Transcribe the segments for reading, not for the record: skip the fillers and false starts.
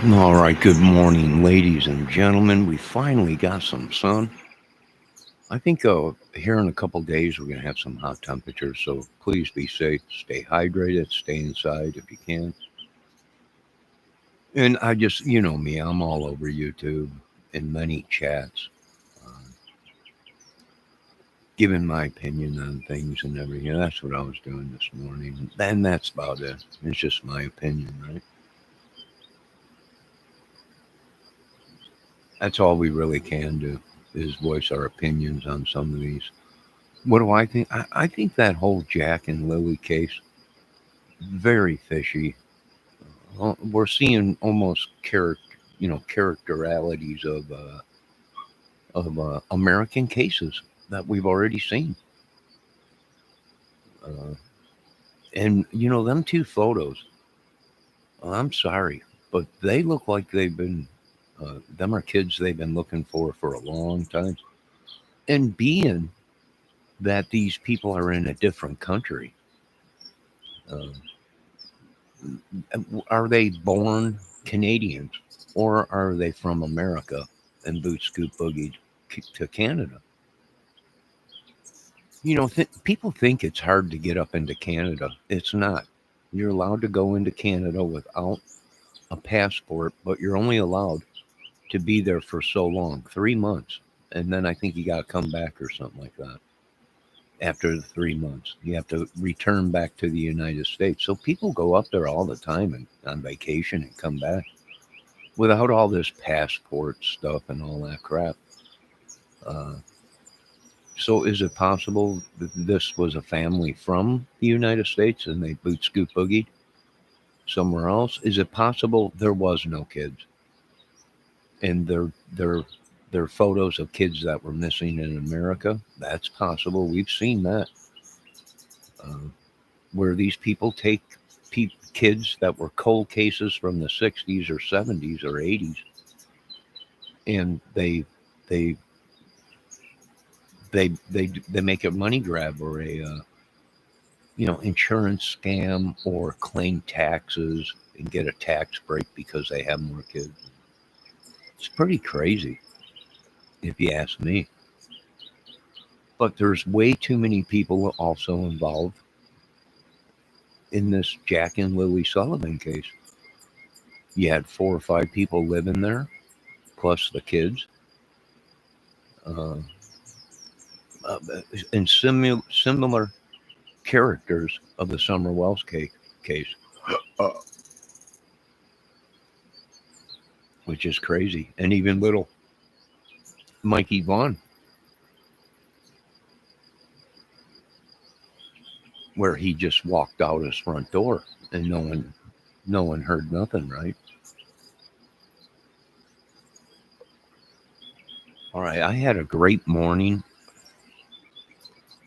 All right, good morning, ladies and gentlemen. We finally got some sun. I think here in a couple days we're going to have some hot temperatures, so please be safe, stay hydrated, stay inside if you can. And I just, you know me, I'm all over YouTube in many chats, uh, giving my opinion on things and everything. That's what I was doing this morning. And that's about it. It's just my opinion, right? That's all we really can do is voice our opinions on some of these. What do I think? I think that whole Jack and Lily case very fishy. We're seeing almost characterialities of American cases that we've already seen. Uh, and them two photos. I'm sorry, but they look like they've been. Them are kids they've been looking for a long time. And being that these people are in a different country, uh, are they born Canadians or are they from America and boot scoop boogie to Canada? People think it's hard to get up into Canada. It's not. You're allowed to go into Canada without a passport, but you're only allowed to be there for so long, 3 months. And then I think you got to come back or something like that. After the 3 months, you have to return back to the United States. So people go up there all the time and on vacation and come back without all this passport stuff and all that crap. Uh, so, is it possible that this was a family from the United States and they boot scoop boogied somewhere else? Is it possible there was no kids and they're photos of kids that were missing in America? That's possible. We've seen that, uh, where these people take kids that were cold cases from the 60s or 70s or 80s, and they they make a money grab or a insurance scam or claim taxes and get a tax break because they have more kids. It's pretty crazy if you ask me. But there's way too many people also involved in this Jack and Lily Sullivan case. You had 4 or 5 people living there, plus the kids, uh, uh, and similar characters of the Summer Wells case, uh, which is crazy. And even little Mikey Vaughn, where he just walked out his front door and no one heard nothing, right? All right, I had a great morning.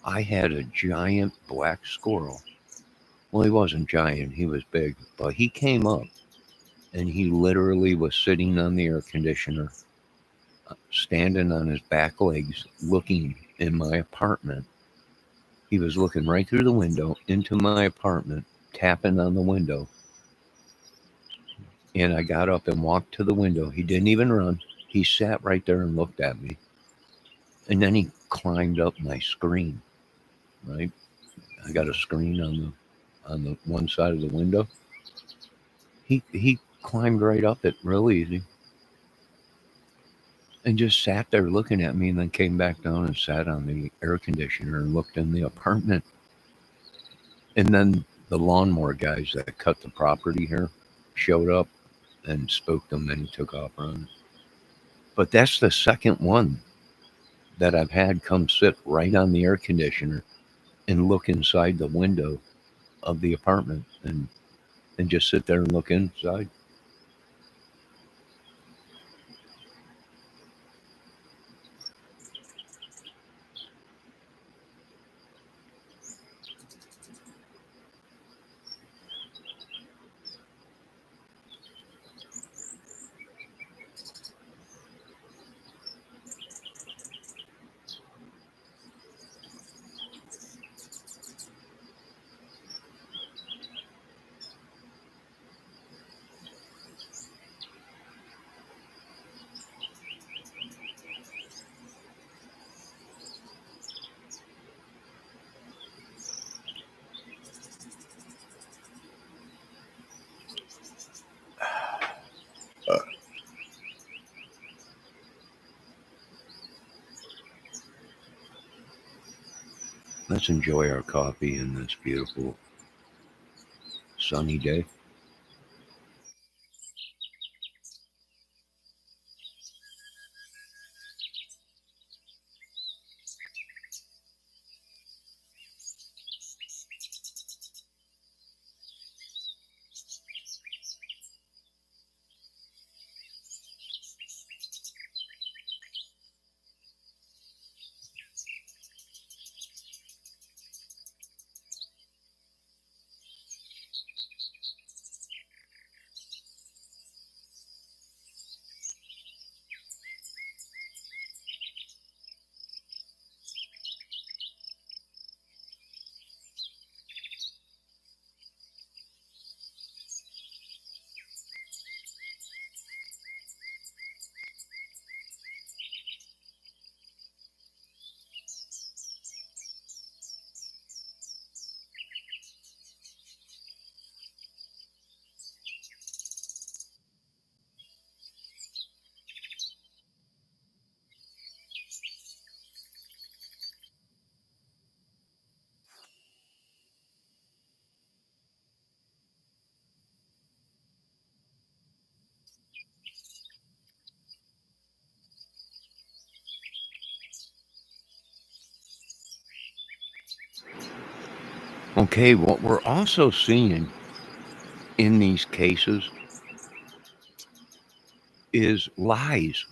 I had a giant black squirrel. Well, he wasn't giant, he was big, but he came up and he literally was sitting on the air conditioner, standing on his back legs, looking in my apartment. He was looking right through the window into my apartment, tapping on the window. And I got up and walked to the window. He didn't even run. He sat right there and looked at me. And then he climbed up my screen, right? I got a screen on the one side of the window. He climbed right up it real easy and just sat there looking at me and then came back down and sat on the air conditioner and looked in the apartment. And then the lawnmower guys that cut the property here showed up and spooked him and he took off running. But that's the second one that I've had come sit right on the air conditioner and look inside the window of the apartment and just sit there and look inside. Let's enjoy our coffee in this beautiful sunny day. Okay, what we're also seeing in these cases is lies,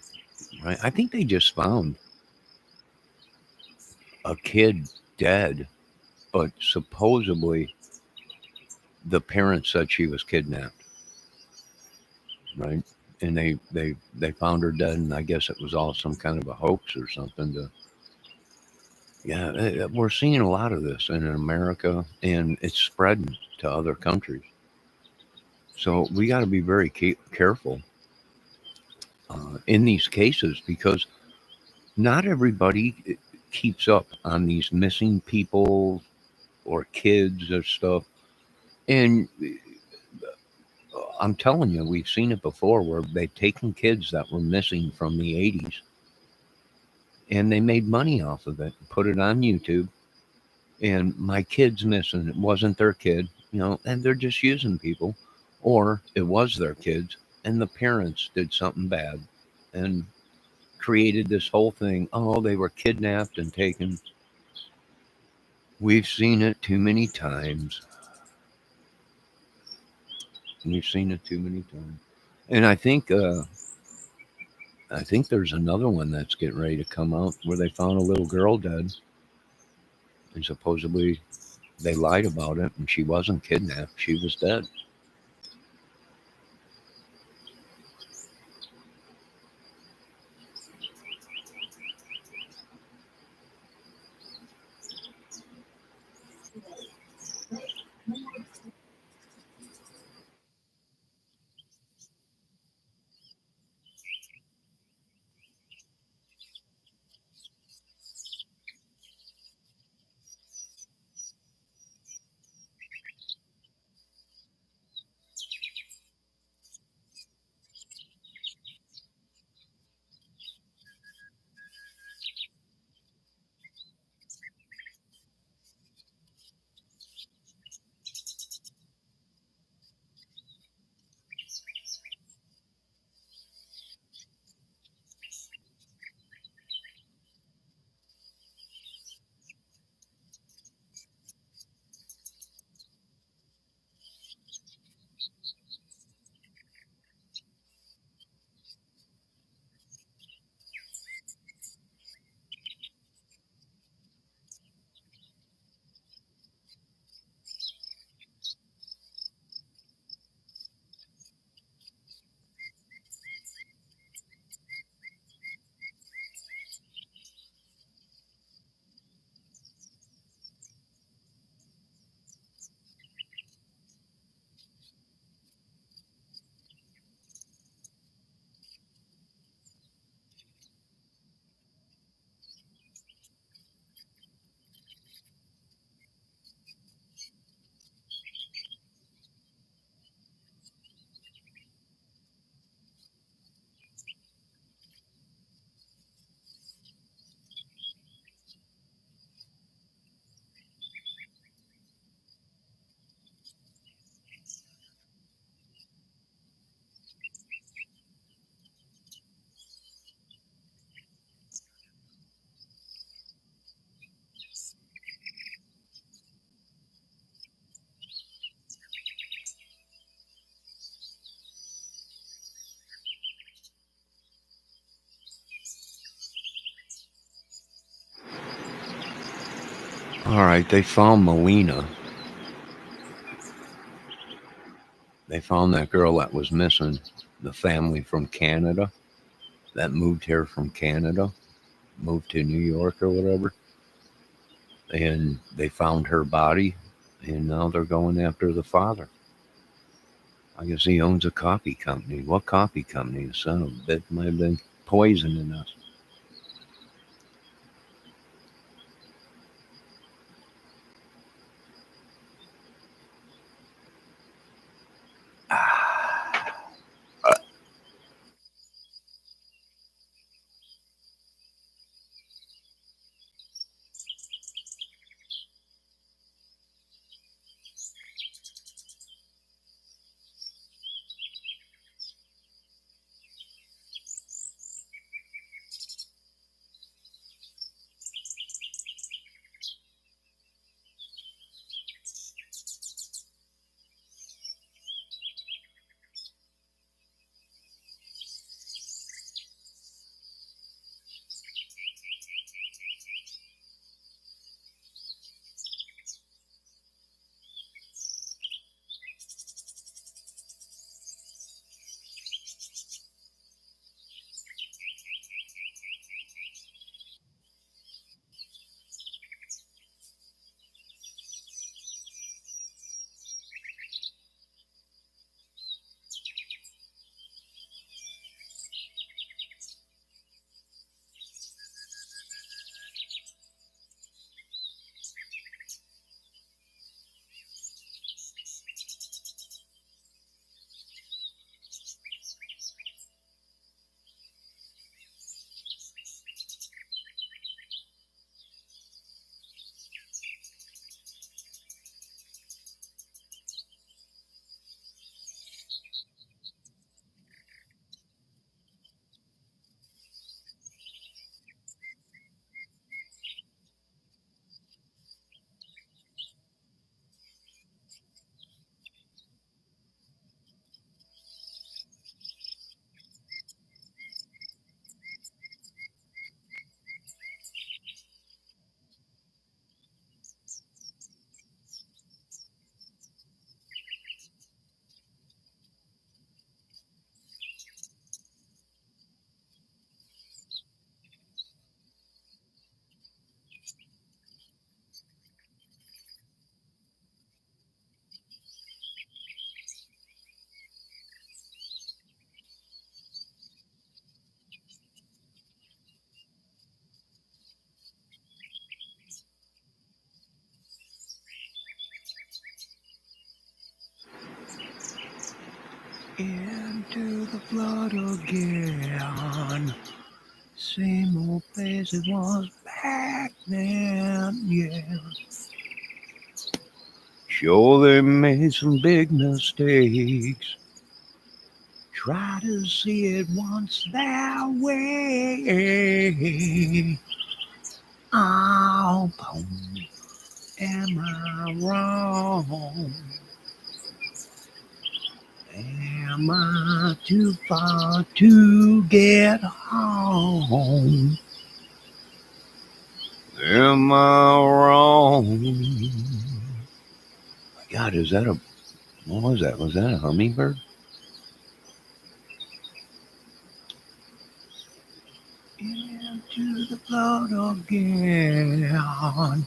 right? I think they just found a kid dead, but supposedly the parents said she was kidnapped, right? And they found her dead, and I guess it was all some kind of a hoax or something. Yeah, we're seeing a lot of this in America, and it's spreading to other countries. So we got to be very careful in these cases because not everybody keeps up on these missing people or kids or stuff. And I'm telling you, we've seen it before where they've taken kids that were missing from the 80s and they made money off of it, put it on YouTube. And my kid's missing. It wasn't their kid, and they're just using people. Or it was their kids and the parents did something bad and created this whole thing. Oh, they were kidnapped and taken. We've seen it too many times. We've seen it too many times. And I think there's another one that's getting ready to come out where they found a little girl dead, and supposedly they lied about it, and she wasn't kidnapped; she was dead. All right, they found Melina. They found that girl that was missing, the family from Canada that moved here from Canada, moved to New York or whatever. And they found her body, and now they're going after the father. I guess he owns a coffee company. What coffee company? The son of a bitch might have been poisoning us. Into the flood again. Same old place it was back then, yeah. Sure, they made some big mistakes. Try to see it once that way. Oh, am I wrong? Am I too far to get home? Am I wrong? My God, is that a what was that? Was that a hummingbird? Into the blood again.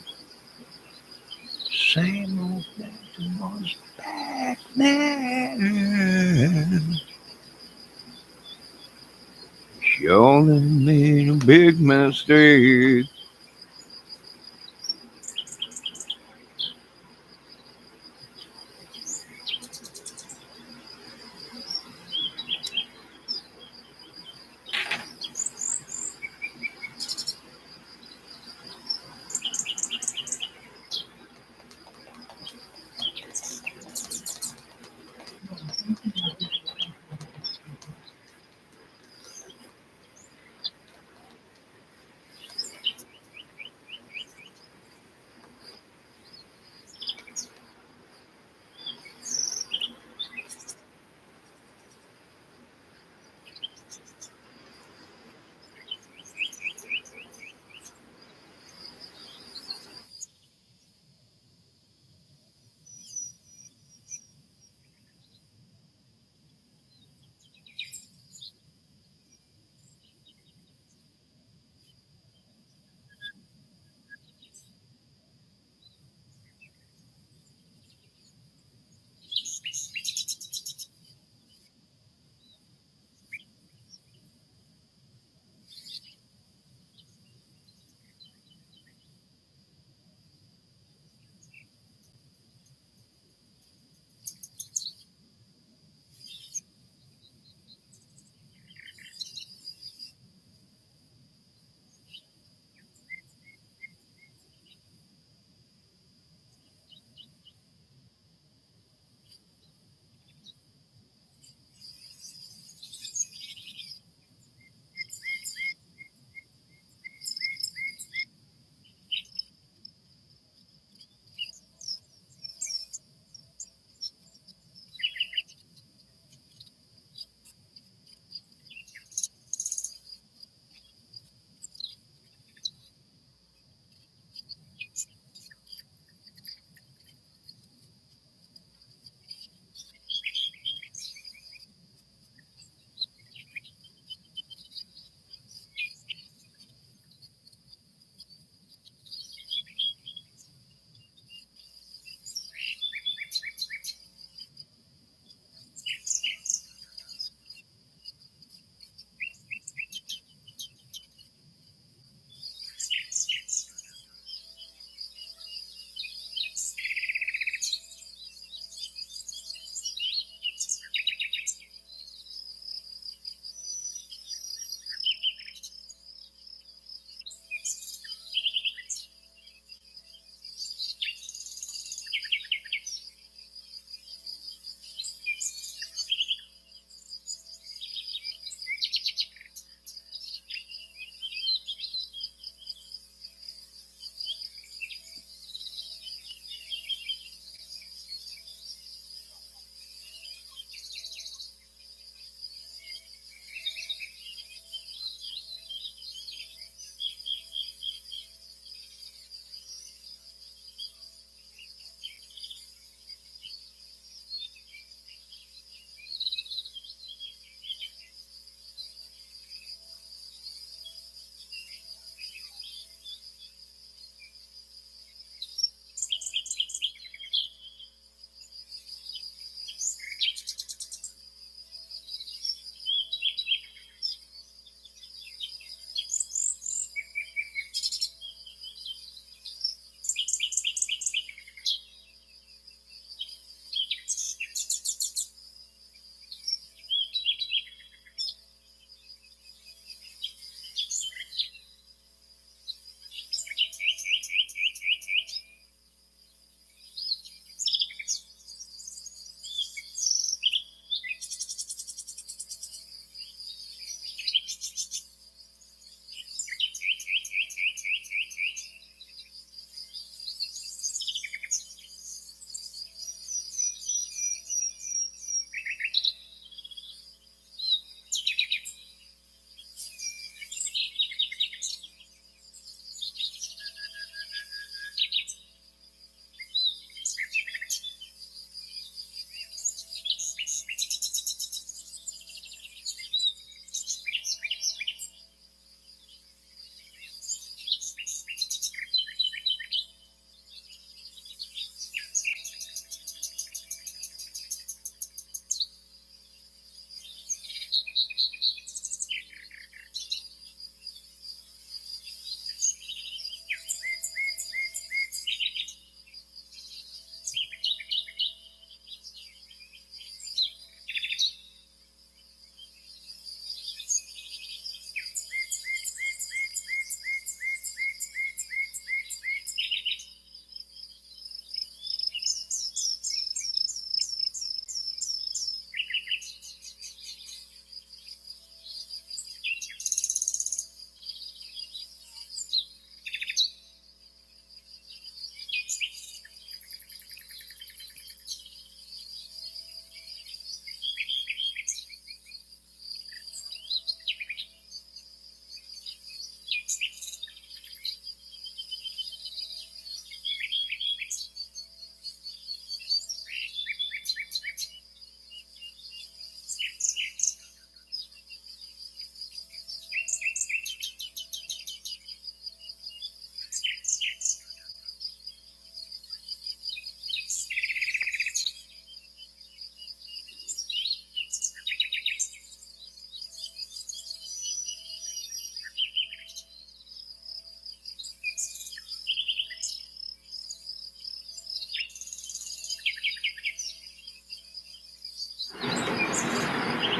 Same old that was back then. Surely made a big mistake.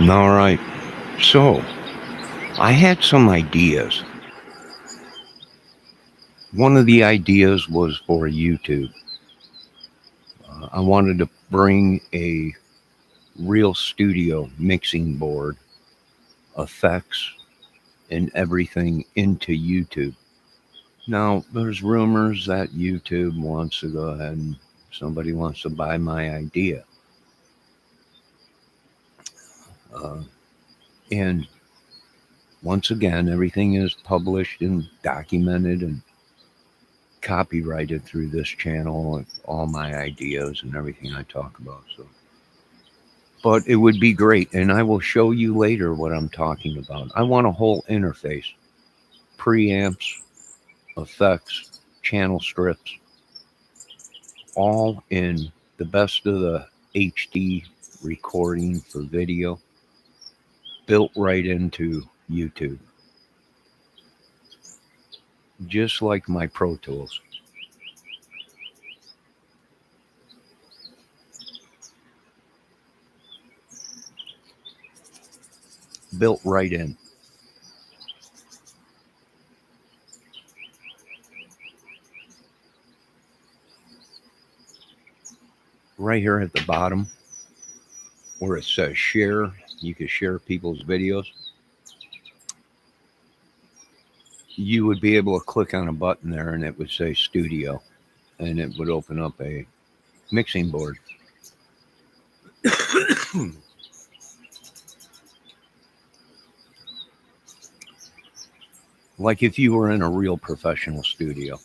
All right. So I had some ideas. One of the ideas was for YouTube. I wanted to bring a real studio mixing board, effects, and everything into YouTube. Now, there's rumors that YouTube wants to go ahead and somebody wants to buy my idea. Uh, and once again, everything is published and documented and copyrighted through this channel, and all my ideas and everything I talk about. So, but it would be great, and I will show you later what I'm talking about. I want a whole interface, preamps, effects, channel strips, all in the best of the HD recording for video, built right into YouTube, just like my Pro Tools. Built right in. Right here at the bottom where it says share, you can share people's videos. You would be able to click on a button there and it would say studio and it would open up a mixing board. Like if you were in a real professional studio,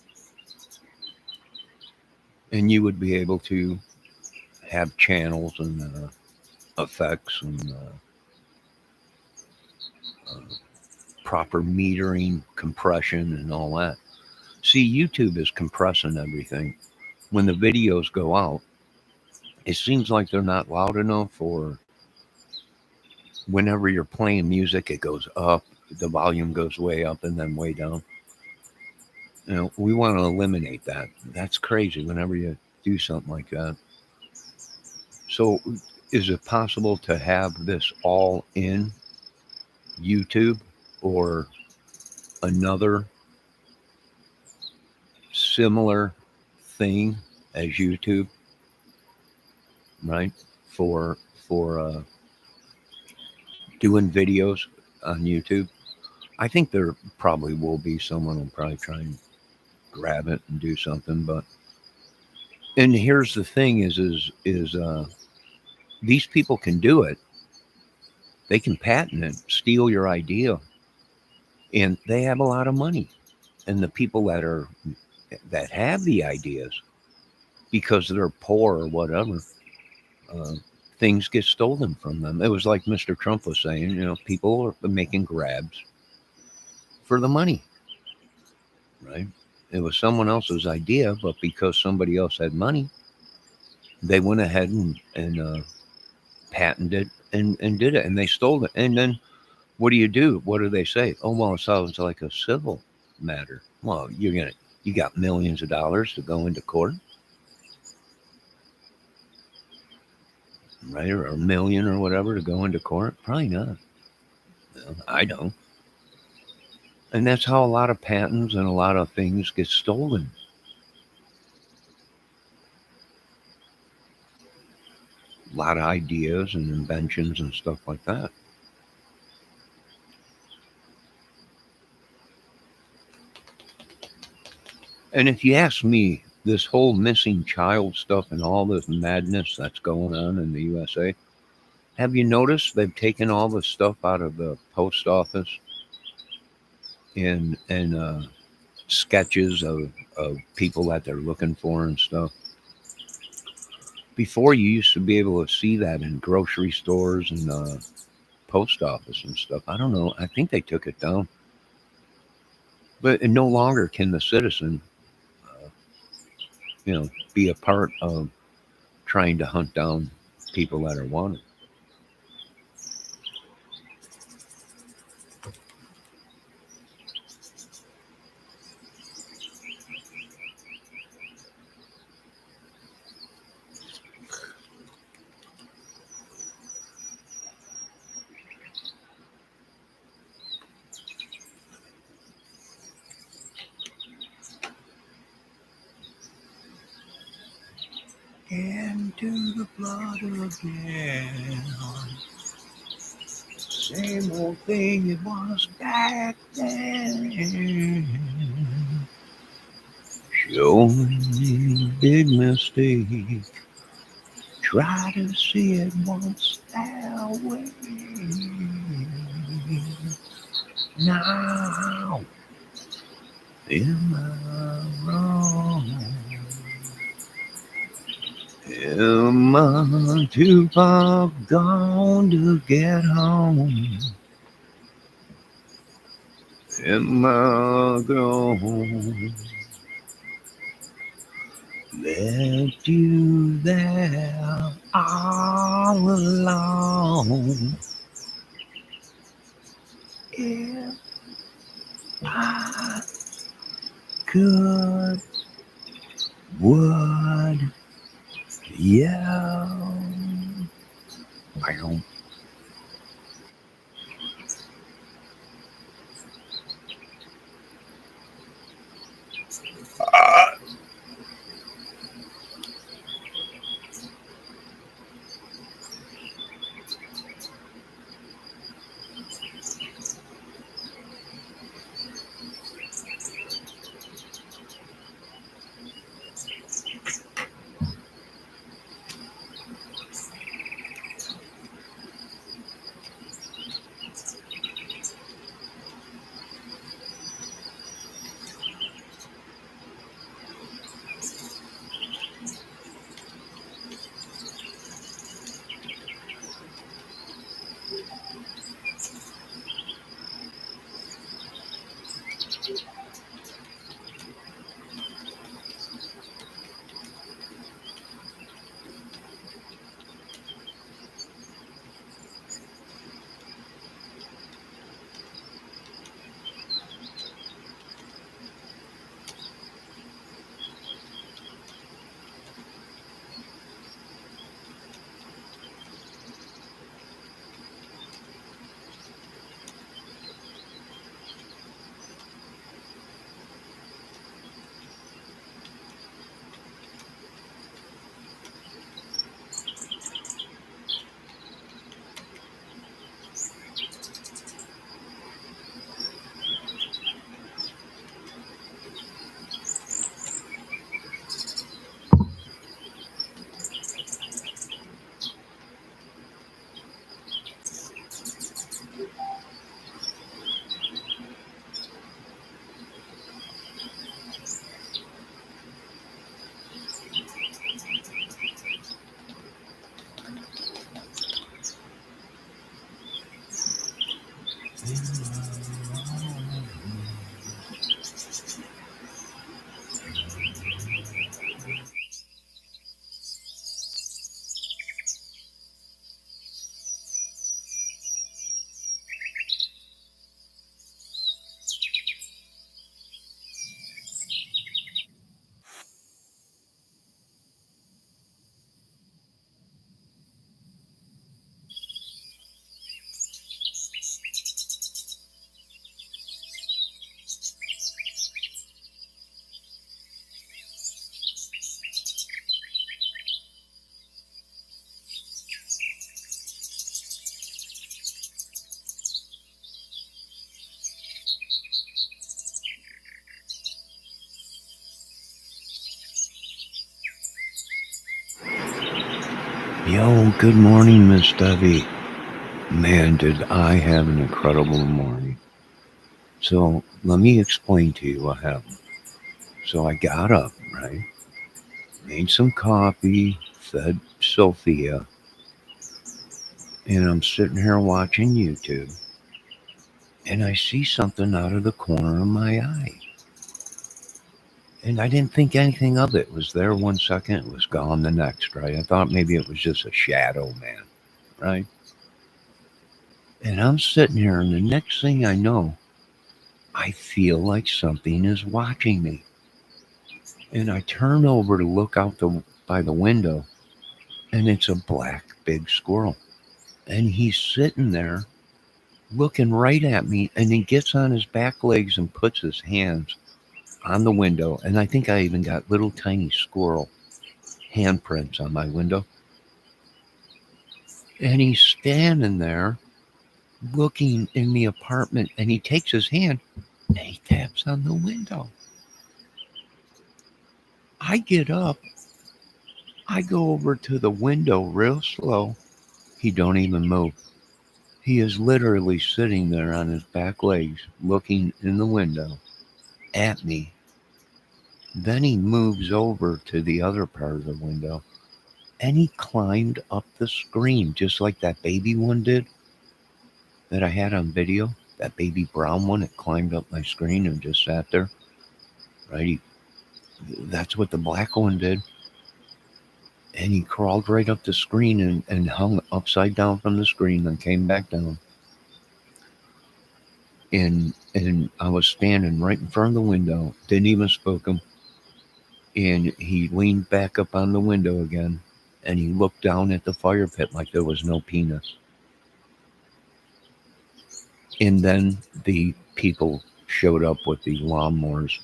and you would be able to have channels and effects and uh, proper metering, compression, and all that. See, YouTube is compressing everything. When the videos go out, it seems like they're not loud enough, or whenever you're playing music, it goes up, the volume goes way up and then way down. You know, we want to eliminate that. That's crazy whenever you do something like that. So, is it possible to have this all in YouTube or another similar thing as YouTube, right? For doing videos on YouTube. I think there probably will be someone will probably try and grab it and do something, but and here's the thing is these people can do it. They can patent it, steal your idea, and they have a lot of money. And the people that have the ideas because they're poor or whatever, uh, things get stolen from them. It was like Mr. Trump was saying, you know, people are making grabs for the money, right? It was someone else's idea, but because somebody else had money, they went ahead and patented and did it, and they stole it. And then what do? What do they say? Oh, well, it sounds like a civil matter. Well, you got millions of dollars to go into court, right? Or a million or whatever to go into court? Probably not. No, I don't. And that's how a lot of patents and a lot of things get stolen. A lot of ideas and inventions and stuff like that. And if you ask me, this whole missing child stuff and all this madness that's going on in the USA, have you noticed they've taken all the stuff out of the post office and sketches of people that they're looking for and stuff? Before you used to be able to see that in grocery stores and post office and stuff. I don't know. I think they took it down, but no longer can the citizen, uh, be a part of trying to hunt down people that are wanted. into the blood again. Same old thing it was back then. Showing me big mistake. Try to see it once that way. Now, am I wrong? Am I too far gone to get home? Am I gone? Left you there all alone. If I could, would you? I don't. Yo, good morning, Miss Debbie. Man, did I have an incredible morning. So, let me explain to you what happened. So, I got up, right? Made some coffee, fed Sophia, and I'm sitting here watching YouTube, and I see something out of the corner of my eye. And I didn't think anything of it. It was there 1 second, it was gone the next, right? I thought maybe it was just a shadow, man, right? And I'm sitting here, and the next thing I know, I feel like something is watching me. And I turn over to look out by the window, and it's a black big squirrel. And he's sitting there looking right at me, and he gets on his back legs and puts his hands on the window. And I think I even got little tiny squirrel handprints on my window. And he's standing there looking in the apartment, and he takes his hand and he taps on the window. I get up, I go over to the window real slow. He don't even move. He is literally sitting there on his back legs, looking in the window at me. Then he moves over to the other part of the window, and he climbed up the screen just like that baby one did that I had on video. That baby brown one, it climbed up my screen and just sat there. Right? That's what the black one did. And he crawled right up the screen and hung upside down from the screen, then came back down. And I was standing right in front of the window, didn't even spook him. And he leaned back up on the window again, and he looked down at the fire pit like there was no peanuts. And then the people showed up with the lawnmowers.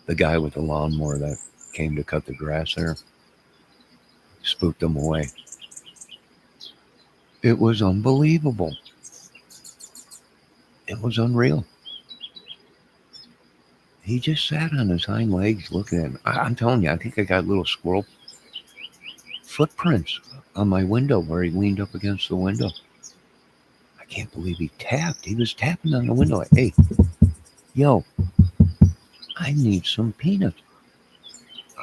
The guy with the lawnmower that came to cut the grass there spooked them away. It was unbelievable. It was unreal. He just sat on his hind legs looking at me. I'm telling you, I think I got little squirrel footprints on my window where he leaned up against the window. I can't believe he tapped. He was tapping on the window like, hey, yo, I need some peanuts.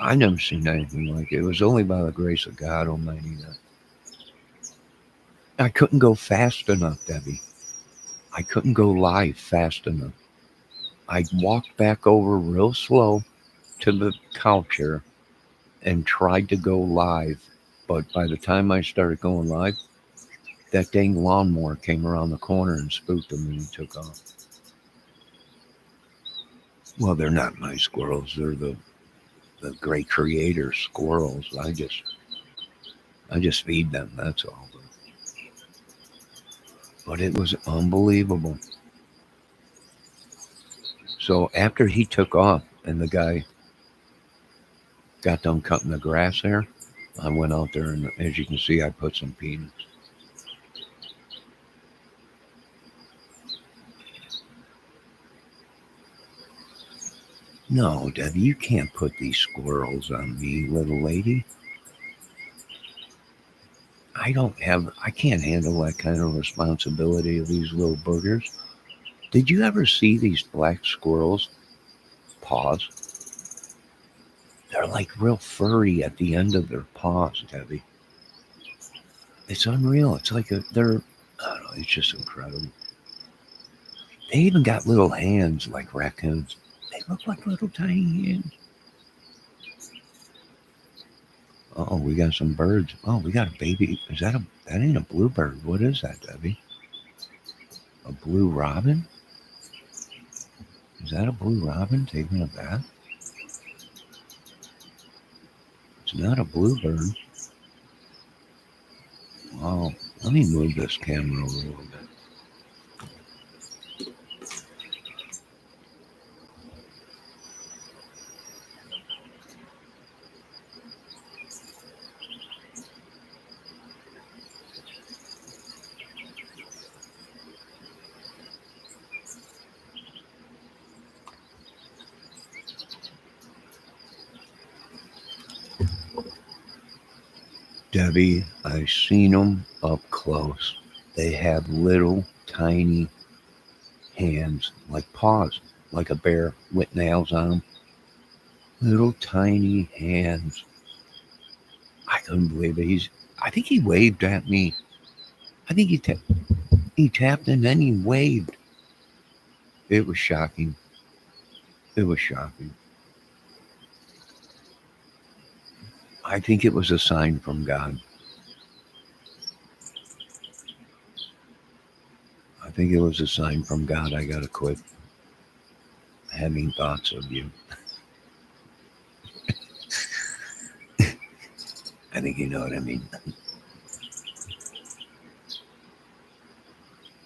I never seen anything like it. It was only by the grace of God Almighty that I couldn't go fast enough, Debbie. I couldn't go live fast enough. I walked back over real slow to the couch here and tried to go live. But by the time I started going live, that dang lawnmower came around the corner and spooked him, and he took off. Well, they're not my squirrels. They're the great creator squirrels. I just feed them, that's all. But it was unbelievable. So after he took off and the guy got done cutting the grass there, I went out there and, as you can see, I put some peanuts. No, Debbie, you can't put these squirrels on me, little lady. I can't handle that kind of responsibility of these little boogers. Did you ever see these black squirrels' paws? They're like real furry at the end of their paws, Debbie. It's unreal. It's like I don't know, it's just incredible. They even got little hands like raccoons. They look like little tiny hands. Oh, we got some birds. Oh, we got a baby. That ain't a bluebird. What is that, Debbie? A blue robin? Is that a blue robin taking a bath? It's not a bluebird. Wow. Let me move this camera a little bit. Debbie, I've seen them up close. They have little tiny hands, like paws, like a bear with nails on them. Little tiny hands. I couldn't believe it. I think he waved at me. I think he tapped and then he waved. It was shocking. It was shocking. I think it was a sign from God. I think it was a sign from God. I gotta quit having thoughts of you. I think you know what I mean.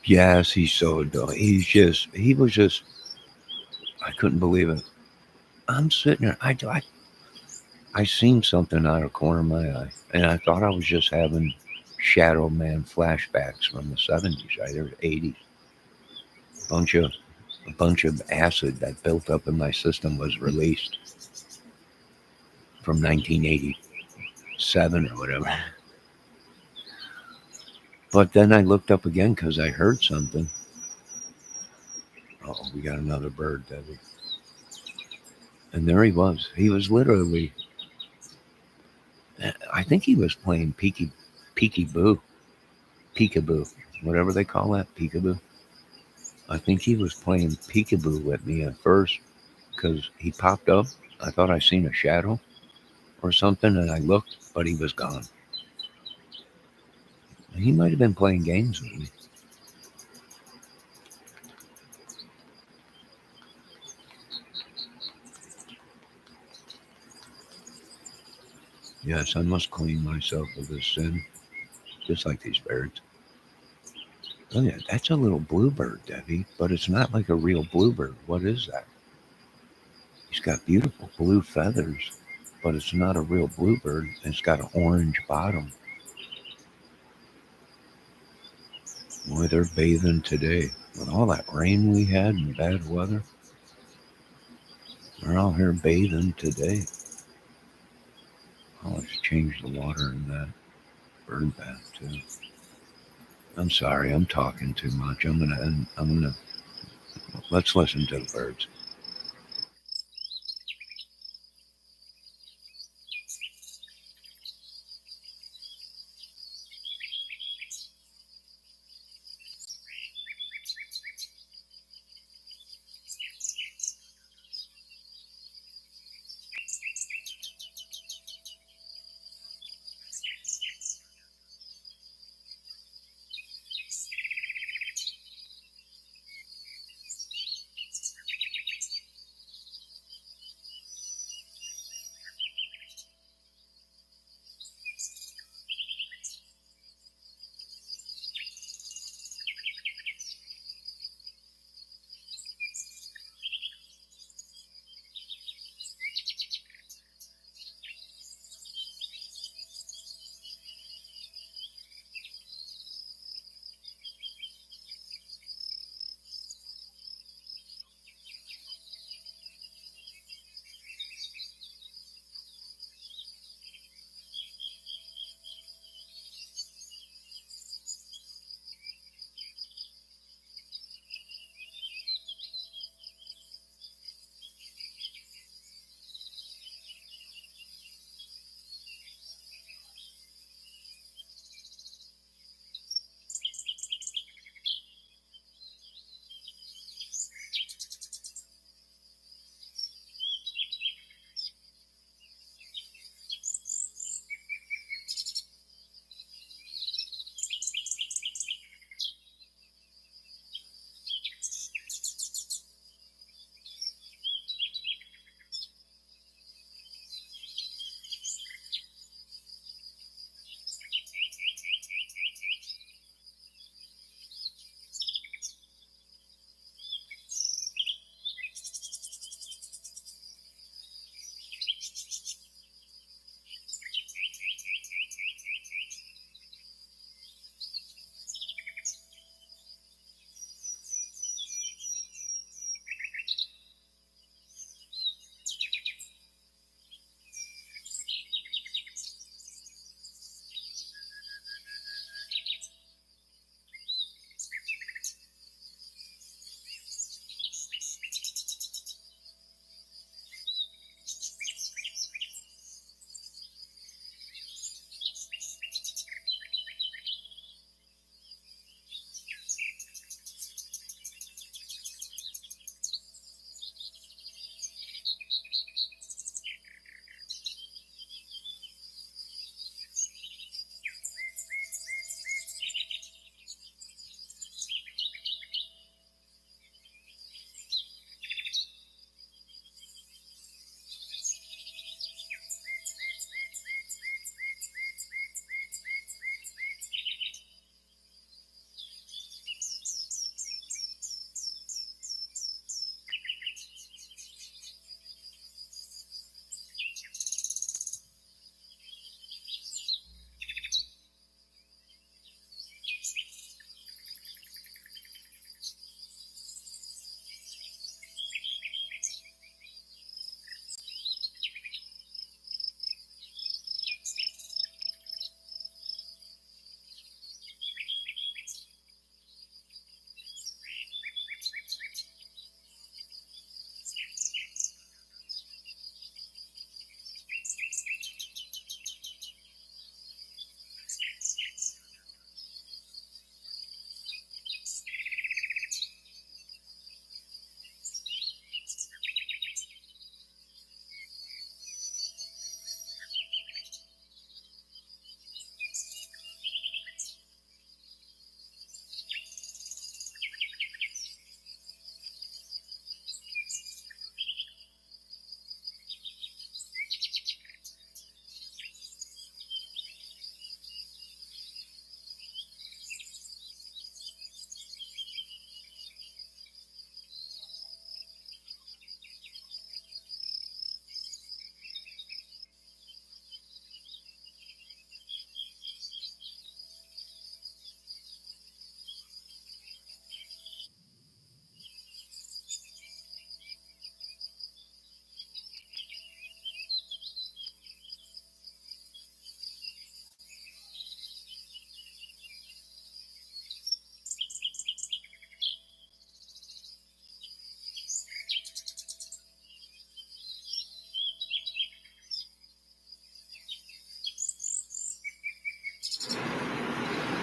Yes, he's so adorable. He was just, I couldn't believe it. I'm sitting there. I seen something out of the corner of my eye, and I thought I was just having Shadow Man flashbacks from the 70s, right, or 80s. Bunch of a bunch of acid that built up in my system was released from 1987 or whatever. But then I looked up again because I heard something. Oh, we got another bird, Debbie. And there he was. He was literally, I think he was playing peekaboo, peekaboo, whatever they call that, peekaboo. I think he was playing peekaboo with me at first because he popped up. I thought I seen a shadow or something, and I looked, but he was gone. He might have been playing games with me. Yes, I must clean myself of this sin, just like these birds. Look at that. That's a little bluebird, Debbie, but it's not like a real bluebird. What is that? He's got beautiful blue feathers, but it's not a real bluebird. It's got an orange bottom. Boy, they're bathing today. With all that rain we had and bad weather, they're out here bathing today. Oh, let's change the water in that bird bath too. I'm sorry, I'm talking too much. I'm gonna let's listen to the birds.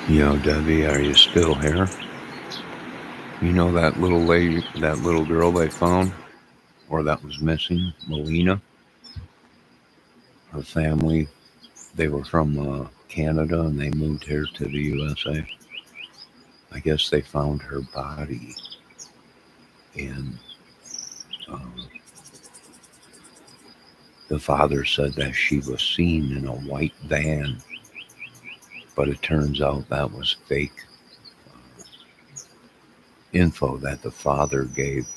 Debbie, are you still here? You know that little lady, that little girl they found, or that was missing, Melina? Her family, they were from Canada and they moved here to the USA. I guess they found her body, and um, the father said that she was seen in a white van, but it turns out that was fake info that the father gave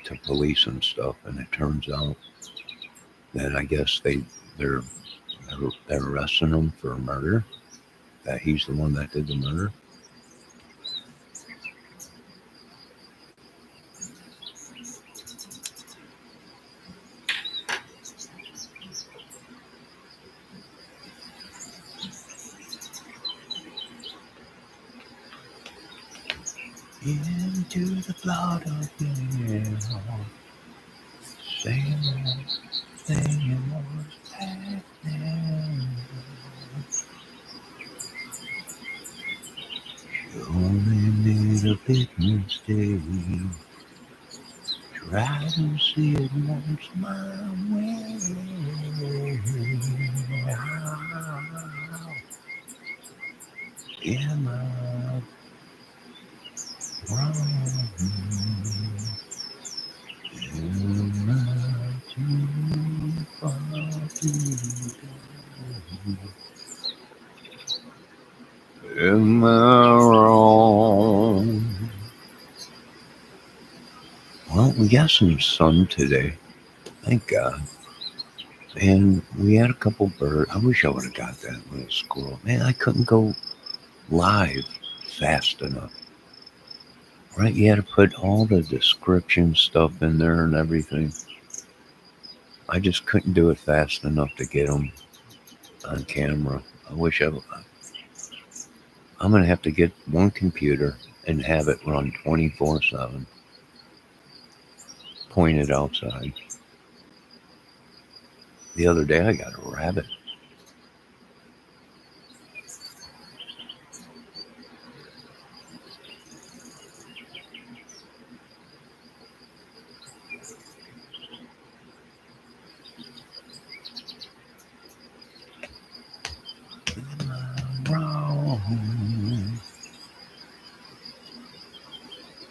to police and stuff. And it turns out that I guess they're arresting him for murder. That he's the one that did the murder. Into the blood of hell, same old thing was happening. You only made a big mistake. Try to see it once my way. Am I wrong? Am I too far to go? Am I wrong? Well, we got some sun today. Thank God. And we had a couple birds. I wish I would have got that little squirrel. Man, I couldn't go live fast enough. Right? You had to put all the description stuff in there and everything. I just couldn't do it fast enough to get them on camera. I wish I would. I'm going to have to get one computer and have it run 24/7, pointed outside. The other day I got a rabbit. Am I wrong?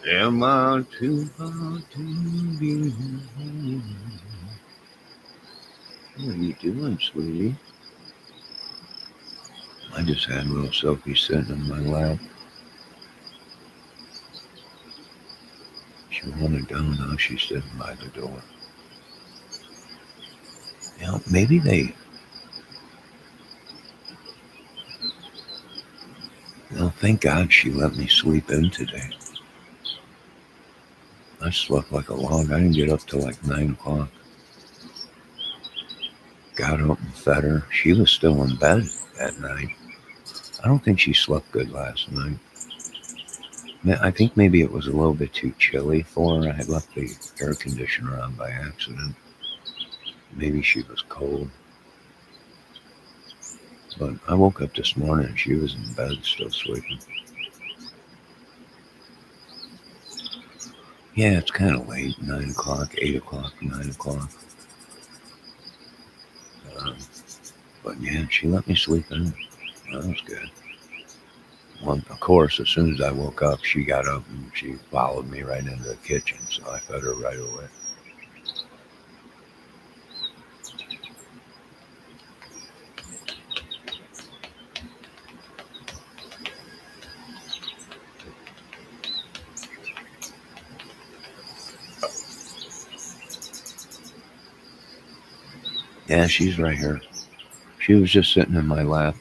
Am I too far to be home? What are you doing, sweetie? I just had little Sophie sitting in my lap. She wanted down, now she's sitting by the door. You know, maybe they, thank God she let me sleep in today. I slept like a log. I didn't get up till like 9 o'clock. Got up and fed her. She was still in bed at night. I don't think she slept good last night. I think maybe it was a little bit too chilly for her. I had left the air conditioner on by accident. Maybe she was cold. But I woke up this morning and she was in bed still sleeping. Yeah, it's kind of late, 9 o'clock, 8 o'clock, 9 o'clock. But yeah, she let me sleep in. That was good. Well, of course, as soon as I woke up, she got up and she followed me right into the kitchen, so I fed her right away. Yeah, she's right here. She was just sitting in my lap,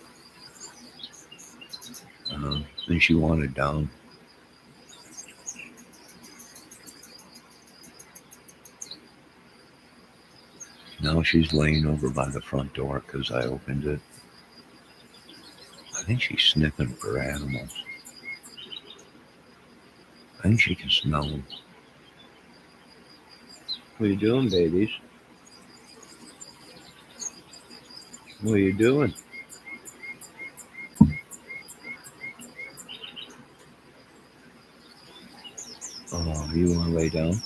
and she wanted down. Now she's laying over by the front door because I opened it. I think she's sniffing for animals. I think she can smell them. What are you doing, babies? What are you doing? You want to lay down?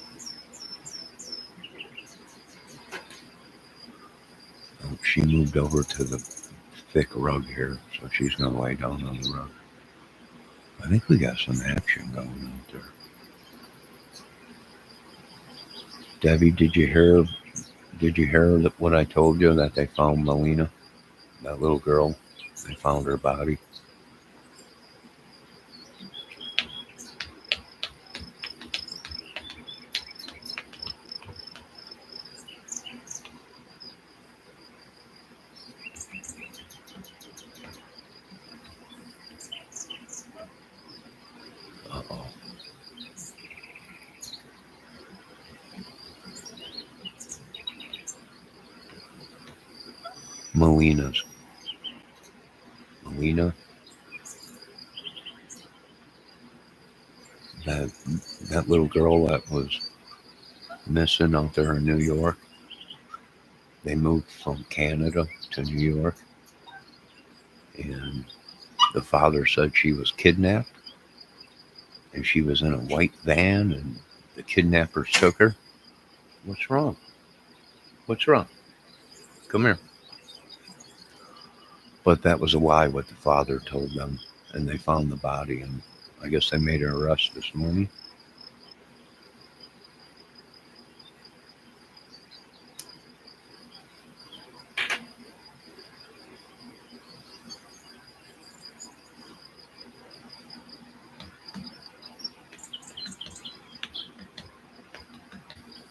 Oh, she moved over to the thick rug here, so she's going to lay down on the rug. I think we got some action going on there. Debbie, did you hear? Did you hear what I told you that they found Melina, that little girl? They found her body. Uh-oh. Melina, that that little girl that was missing out there in New York. They moved from Canada to New York, and the father said she was kidnapped, and she was in a white van, and the kidnappers took her. What's wrong? What's wrong? Come here. But that was a lie what the father told them, and they found the body, and I guess they made an arrest this morning.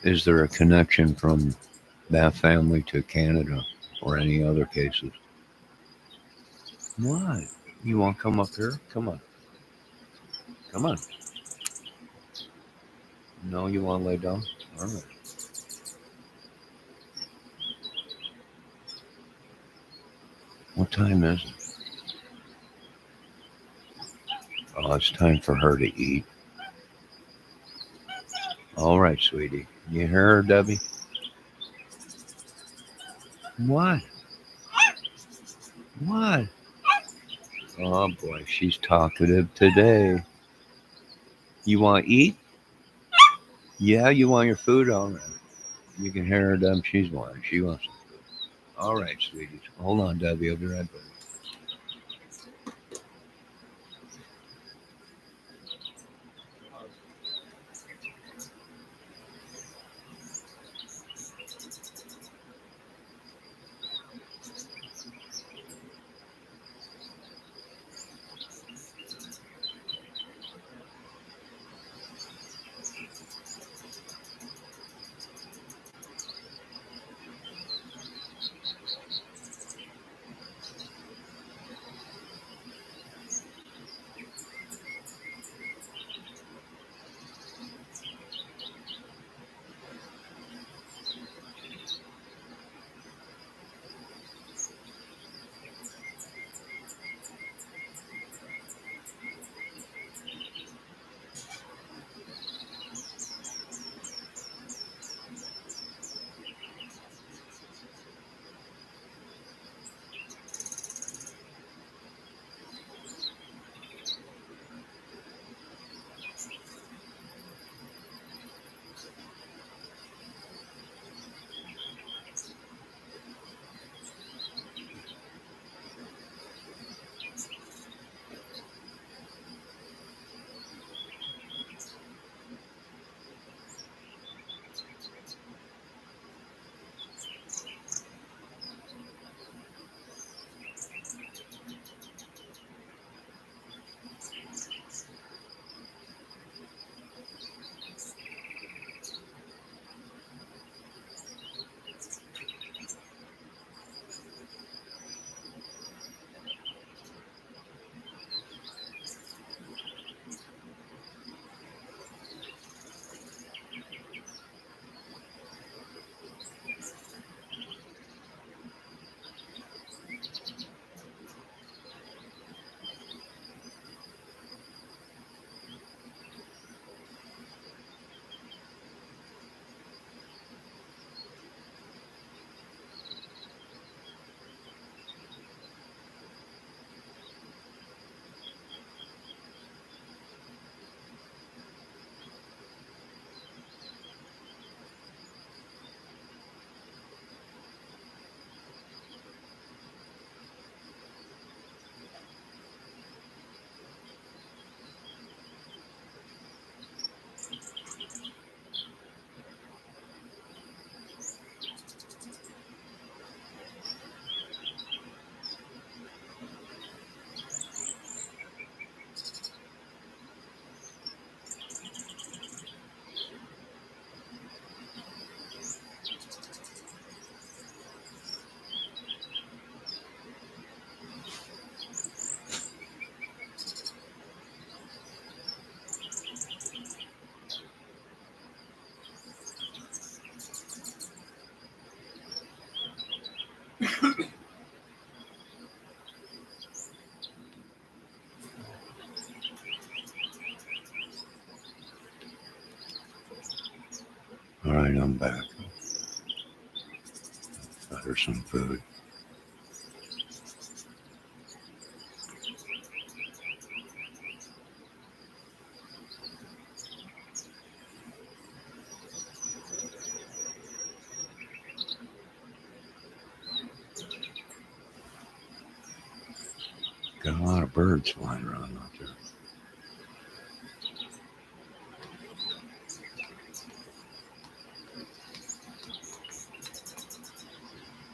Is there a connection from that family to Canada or any other cases? Why? You want to come up here? Come on. Come on. No, you want to lay down? All right. What time is it? Oh, it's time for her to eat. All right, sweetie. You hear her, Debbie? What? What? Oh boy, she's talkative today. You want to eat? Yeah, you want your food? All right. You can hear her, Deb. She's wanting. She wants some food. All right, sweetie. Hold on, Debbie. I'll be right back. order some food. Got a lot of birds flying around out there.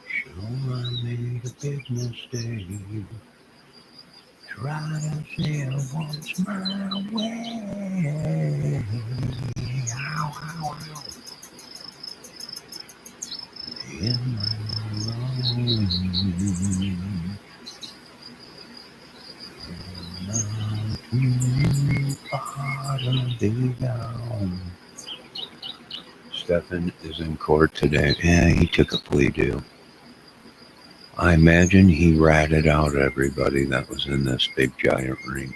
Sure, I made a big mistake. Try to say it once my way. Ow, ow, ow. In my room. Stefan is in court today. Yeah, he took a plea deal. I imagine he ratted out everybody that was in this big giant ring.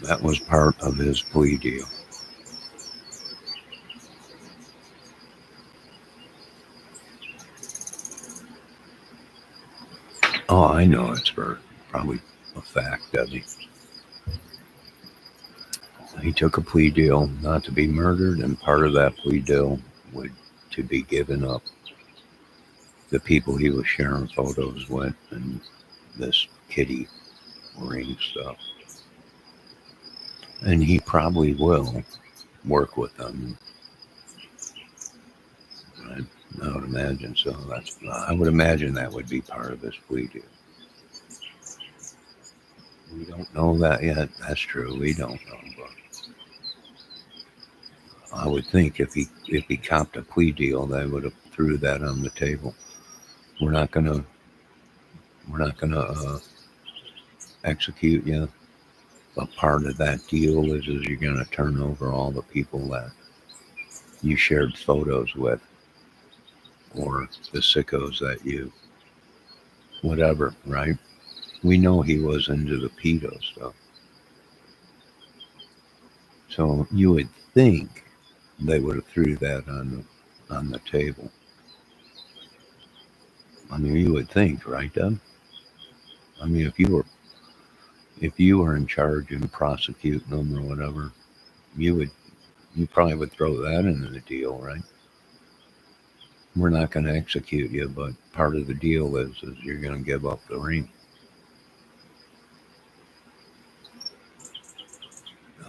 That was part of his plea deal. Oh, I know it's for probably a fact, Debbie. He took a plea deal not to be murdered, and part of that plea deal would to be given up the people he was sharing photos with and this kitty ring stuff. And he probably will work with them. I would imagine so. I would imagine that would be part of his plea deal. We don't know that yet. That's true. We don't know, but I would think if he copped a plea deal, they would have threw that on the table. We're not gonna execute you. But part of that deal is you're gonna turn over all the people that you shared photos with, or the sickos that you, whatever, right? We know he was into the pedo stuff. So you would think they would have threw that on the table. I mean, you would think, right, Deb? I mean, if you were in charge and prosecuting them or whatever, you probably would throw that into the deal, right? We're not going to execute you, but part of the deal is you're going to give up the ring.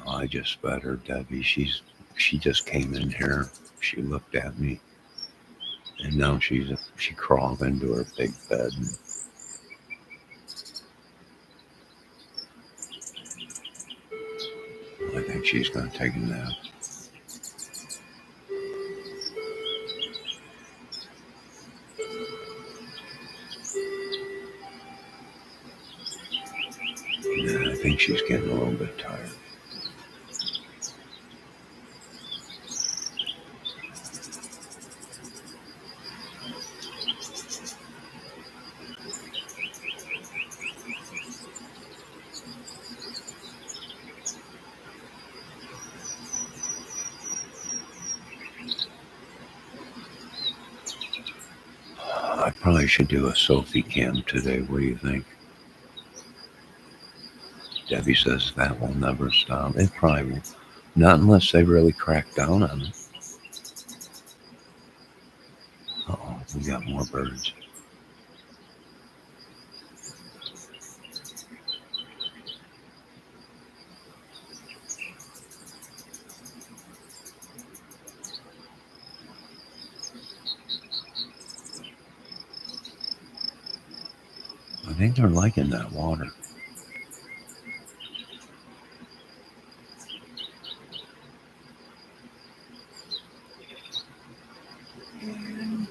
Oh, I just fed her, Debbie. She just came in here. She looked at me, and now she crawled into her big bed. And I think she's going to take a nap. Yeah, I think she's getting a little bit tired. I probably should do a selfie cam today. What do you think? Debbie says that will never stop. It probably will. Not unless they really crack down on it. Uh-oh, we got more birds. I think they're liking that water.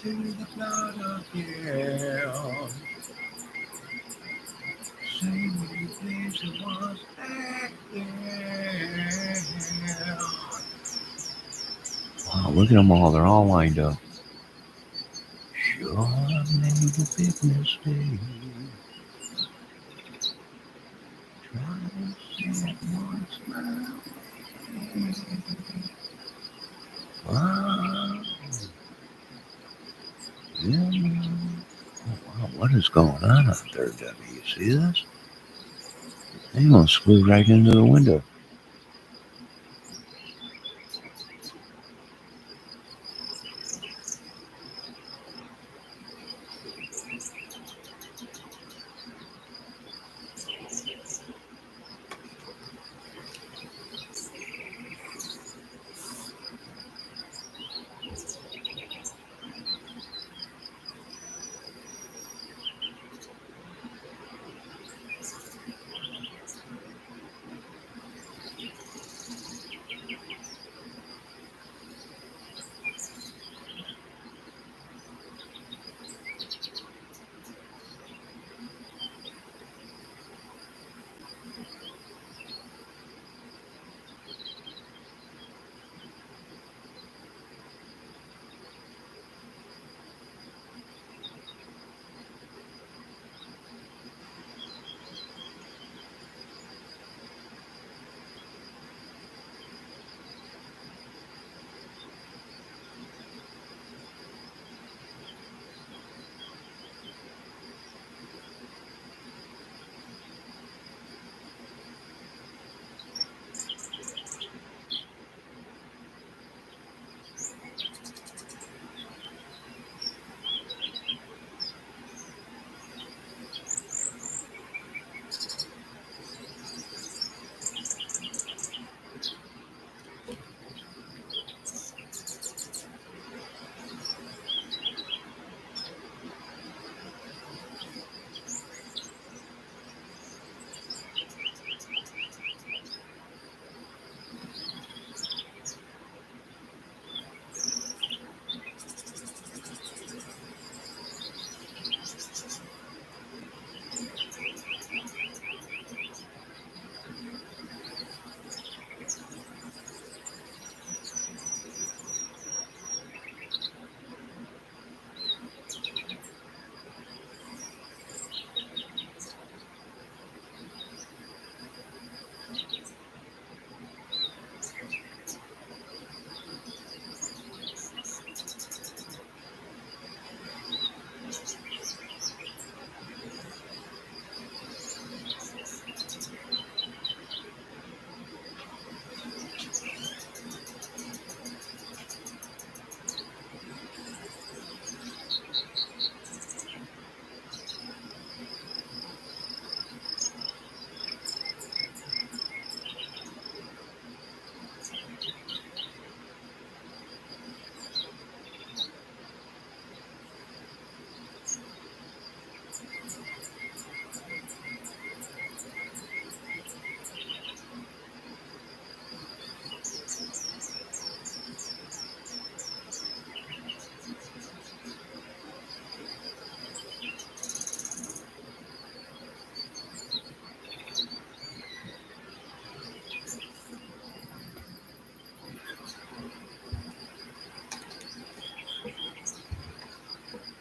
Into the blood of hell. Same place it was back there. Wow, look at them all. They're all lined up. Sure, I made a big mistake. Trying to say it once now. Wow. Yeah. Oh, wow, what is going on up there, Debbie? You see this? They almost flew right into the window.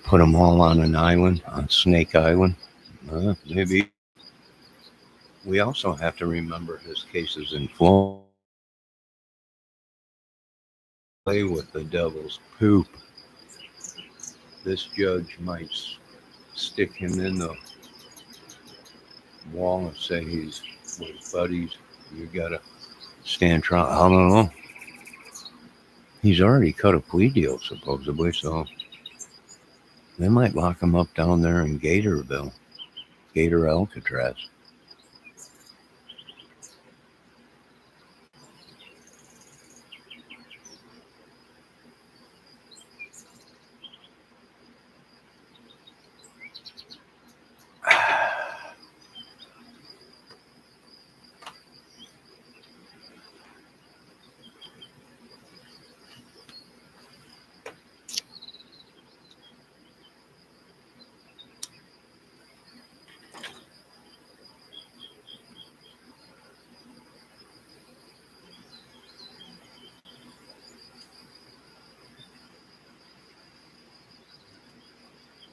Put them all on an island, on Snake Island. Maybe. We also have to remember his cases in Florida. Play with the devil's poop. This judge might stick him in the wall and say he's with buddies. You gotta stand trial. I don't know. He's already cut a plea deal, supposedly, so they might lock him up down there in Gatorville, Gator Alcatraz.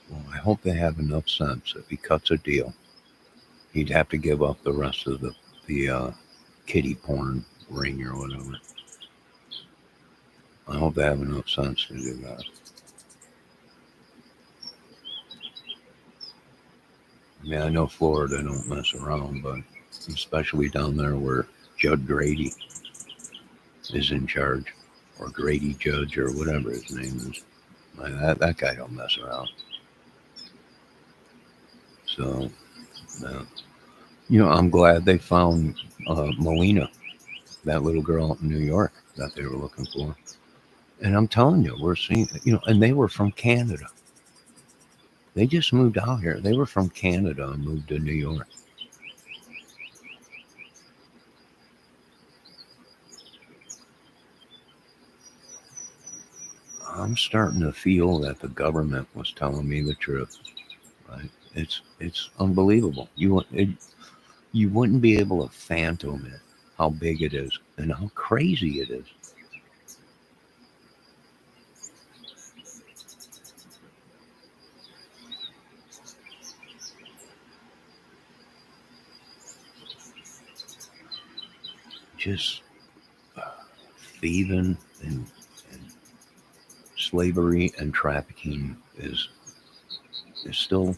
Well, I hope they have enough sense. If he cuts a deal, he'd have to give up the rest of the kitty porn ring or whatever. I hope they have enough sense to do that. mean, I know Florida don't mess around, but especially down there where Judd Grady is in charge, or Grady Judge, or whatever his name is. Like, that guy don't mess around. So, uh, I'm glad they found Melina, that little girl out in New York that they were looking for. And I'm telling you, we're seeing, and they were from Canada. They just moved out here. They were from Canada and moved to New York. I'm starting to feel that the government was telling me the truth. Right? It's unbelievable. You wouldn't be able to fathom it, how big it is and how crazy it is. Just thieving and slavery and trafficking is still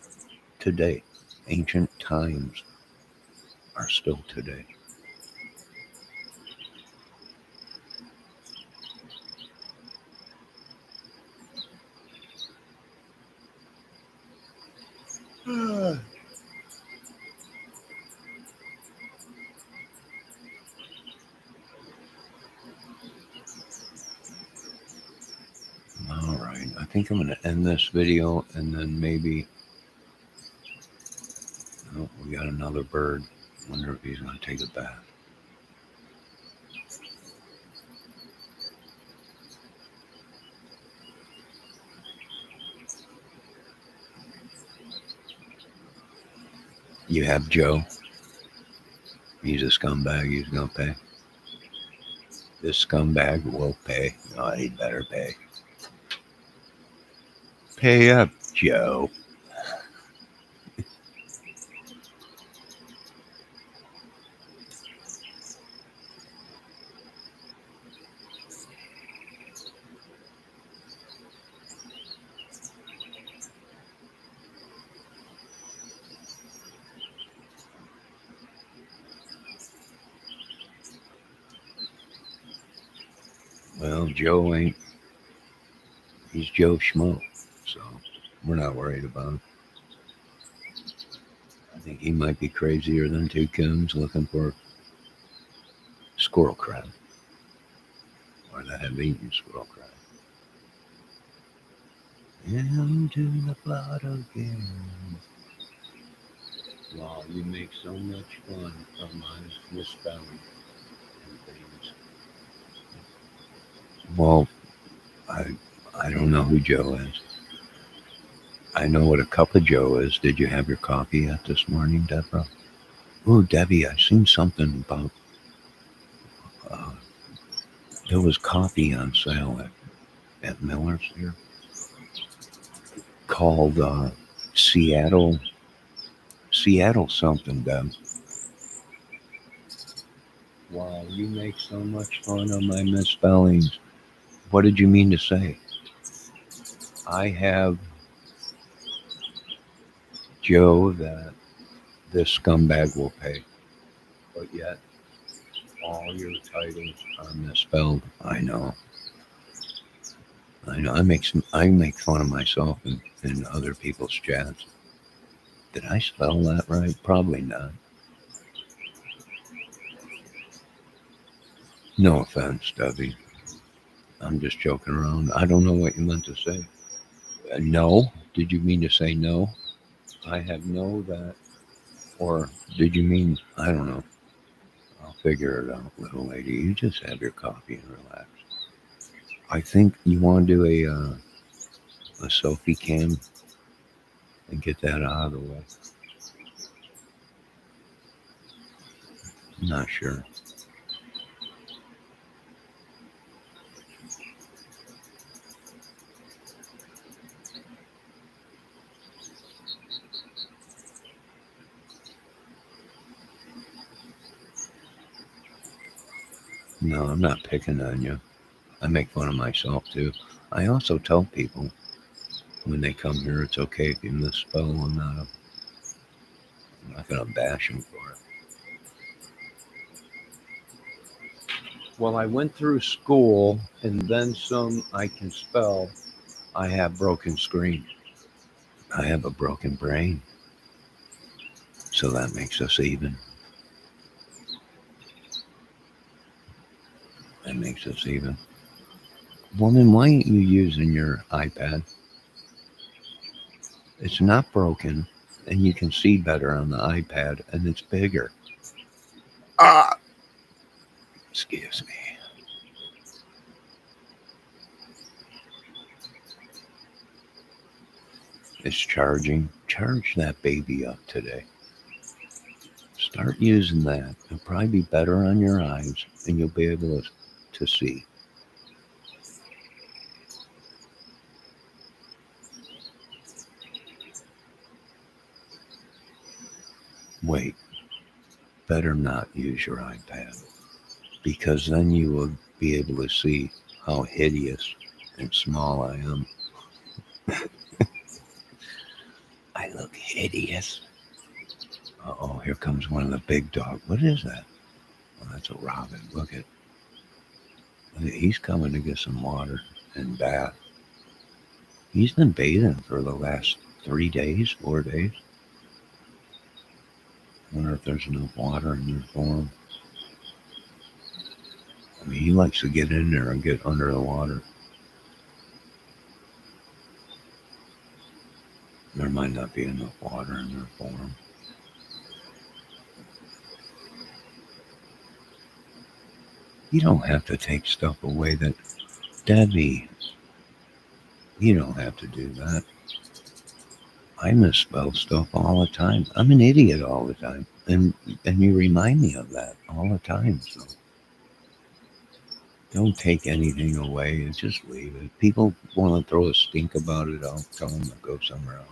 today. Ancient times are still today. All right, I think I'm going to end this video and then maybe. Oh, we got another bird. Wonder if he's going to take a bath. You have Joe. He's a scumbag. He's going to pay. This scumbag will pay. Oh, he better pay. Pay up, Joe. Well, Joe ain't. He's Joe Schmo. So we're not worried about him. I think he might be crazier than two coons looking for squirrel crab. Or that have eaten squirrel crab. Into the plot again. Wow, you make so much fun of my misspelling and things. Well, I I don't know who Joe is. I know what a cup of Joe is. Did you have your coffee yet this morning, Deborah? Oh, Debbie, I seen something about uh, there was coffee on sale at Miller's here called Seattle something, Deb. Wow, you make so much fun of my misspellings. What did you mean to say? I have Joe that this scumbag will pay, but yet all your titles are misspelled. I know. I know. I make fun of myself in other people's chats. Did I spell that right? Probably not. No offense, Debbie. I'm just joking around. I don't know what you meant to say. No? Did you mean to say no? I have no that. Or did you mean, I don't know. I'll figure it out, little lady. You just have your coffee and relax. I think you want to do a selfie cam and get that out of the way. I'm not sure. No, I'm not picking on you. I make fun of myself too. I also tell people when they come here, it's okay if you misspell one out of. I'm not going to bash him for it. Well, I went through school and then some. I can spell. I have broken screen. I have a broken brain. So that makes us even. That makes us even. Woman, why aren't you using your iPad? It's not broken, and you can see better on the iPad, and it's bigger. Ah! Excuse me. It's charging. Charge that baby up today. Start using that. It'll probably be better on your eyes, and you'll be able to see. Wait, better not use your iPad, because then you will be able to see how hideous and small I am. I look hideous. Uh-oh, here comes one of the big dogs. What is that? Oh, that's a robin. Look at, he's coming to get some water and bath. He's been bathing for the last 3 days, 4 days. I wonder if there's enough water in there for him. I mean, he likes to get in there and get under the water. There might not be enough water in there for him. You don't have to take stuff away that, Debbie, you don't have to do that. I misspell stuff all the time. I'm an idiot all the time. And you remind me of that all the time. So don't take anything away and just leave it. People want to throw a stink about it, I'll tell them to go somewhere else.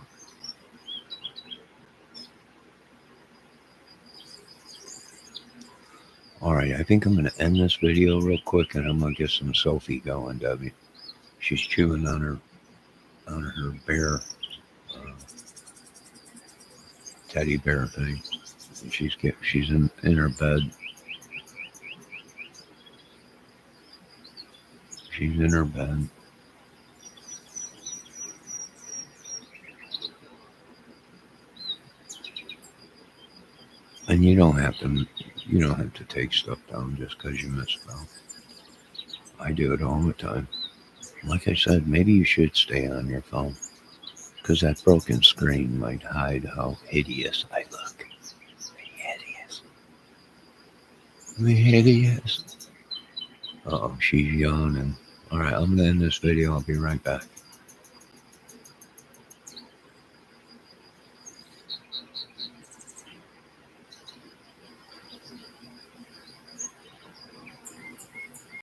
All right, I think I'm going to end this video real quick, and I'm going to get some Sophie going, Debbie. She's chewing on her bear, teddy bear thing. And she's in her bed. She's in her bed. And you don't have to take stuff down just because you misspell. I do it all the time. Like I said, maybe you should stay on your phone, because that broken screen might hide how hideous I look. Hideous. Hideous. Uh-oh, she's yawning. All right, I'm going to end this video. I'll be right back.